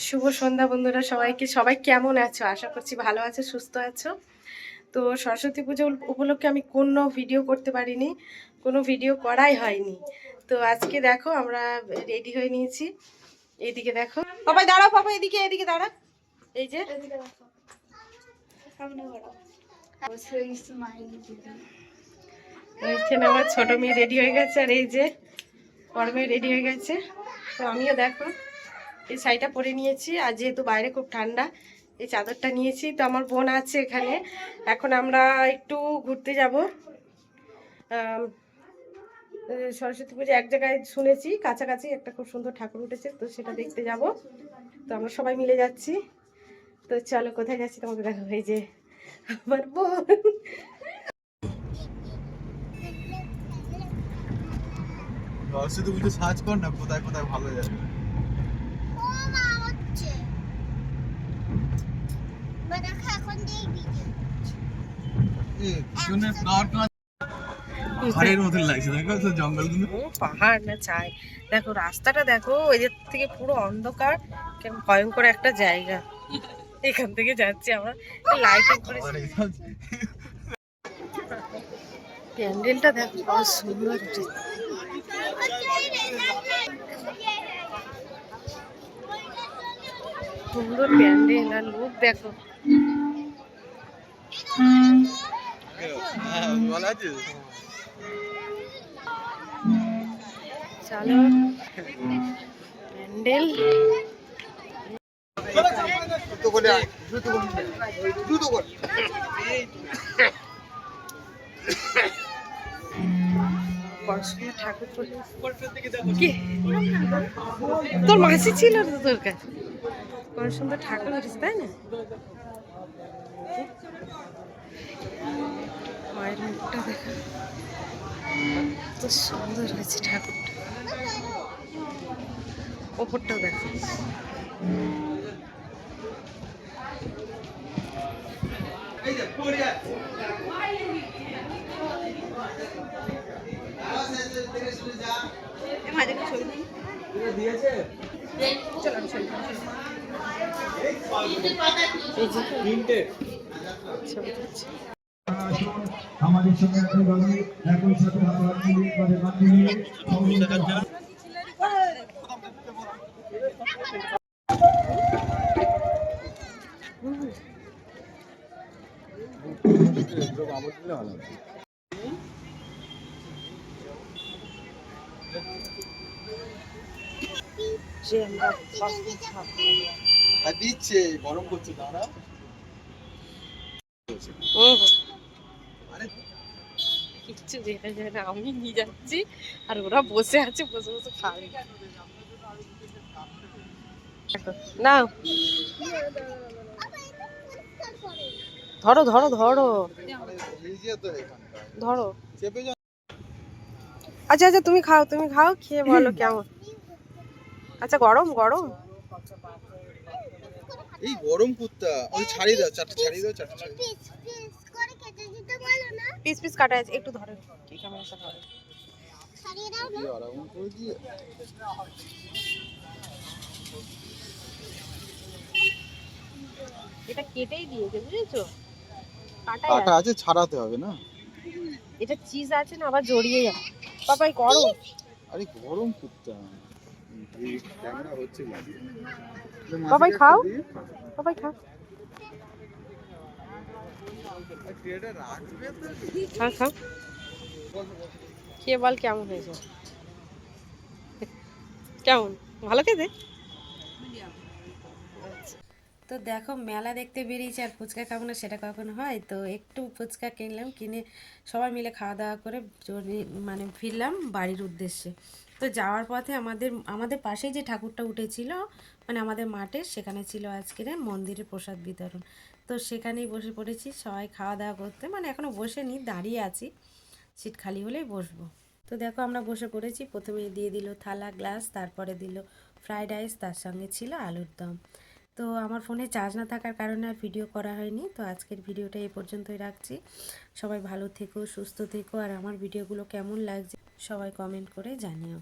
শুভ সন্ধ্যা বন্ধুরা, সবাই কেমন আছো? আশা করছি ভালো আছো, সুস্থ আছো। তো সরস্বতী পুজো উপলক্ষে আমি কোনো ভিডিও করতে পারিনি, কোনো ভিডিও করাই হয়নি। তো আজকে দেখো আমরা রেডি হয়ে নিয়েছি। এইদিকে দেখো, পাপাই দাঁড়াও, পাপা এদিকে এদিকে দাঁড়া। এই যে এখানে আমার ছোট মেয়ে রেডি হয়ে গেছে, আর এই যে বড় মেয়ে রেডি হয়ে গেছে। তো আমিও দেখো এই শাড়িটা পরে নিয়েছি, আর যেহেতু বাইরে খুব ঠান্ডা এই চাদরটা নিয়েছি। তো আমার বোন আছে এখানে, এখন আমরা একটু ঘুরতে যাব। সরস্বতী পুজো এক জায়গায় শুনেছি কাছাকাছি একটা খুব সুন্দর ঠাকুর উঠেছে, তো সেটা দেখতে যাব। তো আমরা সবাই মিলে যাচ্ছি। তো চলো কোথায় যাচ্ছি তোমাকে দেখো। এই যে আমার বোন। সরস্বতী পুজো সার্চ কর না, কোথায় কোথায় ভালো যাবে। পাহাড়ের মতন লাগছে, দেখো তো জঙ্গলগুলো। পাহাড় না চাই, দেখো রাস্তাটা দেখো, ওই যে থেকে পুরো অন্ধকার, কেমন ভয়ঙ্কর একটা জায়গা। এখান থেকে যাচ্ছি আমরা, লাইটিং করে। প্যান্ডেলটা দেখো কত সুন্দর উঠেছে। সুন্দর প্যান্ডেল আর লোক দেখো। চলো প্যান্ডেল। ঠাকুর কি তোর মাসি ছিল তো তোর কাছে? কত সুন্দর ঠাকুর উঠেছে, তাই না? মায়ের মুখটা দেখা তো সুন্দর হয়েছে ঠাকুরটা, ওপরটাও দেখো। আমাদের সঙ্গে একই সাথে হাত মিলিয়ে করে বাঁধিয়ে দিচ্ছে গরম করছে দাঁড়া। কিচ্ছু দেখা যায় না, আমি নিয়ে যাচ্ছি আর ওরা বসে আছে, বসে বসে খাবে। না ধরো ধরো ধরো ধরো। আচ্ছা আচ্ছা, তুমি খাও, তুমি খাও, খেয়ে বলো কেমন। আচ্ছা গরম গরম। এই গরম কুত্তা, ওই ছাড়িয়ে দাও, চারটে ছাড়িয়ে দাও, চারটে ছাড়িয়ে দাও। পিস পিস কাটা আছে, একটু ধরে কি ক্যামেরাটা ধরে ছাড়িয়ে দাও না আরাম করে দিয়ে। এটা কেটেই দিয়েছে, বুঝেছো? কাটা আছে, ছাড়াতে হবে না। এটা চিজ আছে না, আবার জড়িয়ে যাবে। পাপাই গরম। আরে গরম কুত্তা, এই ক্যামেরা হচ্ছে না। পাপাই খাও, পাপাই খাও। এটা রাখবে তো। খাও খাও, খেয়ে বল কেমন হয়েছে। কেমন, ভালো খেতে? তো দেখো মেলা দেখতে বেরিয়েছি, আর ফুচকা খাবো না সেটা কখনো হয়? তো একটু ফুচকা কিনলাম, কিনে সবাই মিলে খাওয়া দাওয়া করে মানে ফিরলাম বাড়ির উদ্দেশ্যে। তো যাওয়ার পথে আমাদের পাশেই যে ঠাকুরটা উঠেছিল, মানে আমাদের মাঠে, সেখানে ছিল আজকের মন্দিরের প্রসাদ বিতরণ। তো সেখানেই বসে পড়েছি সবাই খাওয়া দাওয়া করতে, মানে এখনও বসেনি, দাঁড়িয়ে আছি, সিট খালি হলেই বসবো। তো দেখো আমরা বসে পড়েছি। প্রথমে দিয়ে দিল থালা গ্লাস, তারপরে দিল ফ্রাইড রাইস, তার সঙ্গে ছিল আলুর দম। তো আমার ফোনে চার্জ না থাকার কারণে আর ভিডিও করা হয়নি। তো আজকের ভিডিওটা এই পর্যন্তই রাখছি। সবাই ভালো থেকো, সুস্থ থেকো, আর আমার ভিডিওগুলো কেমন লাগছে সবাই কমেন্ট করে জানিও।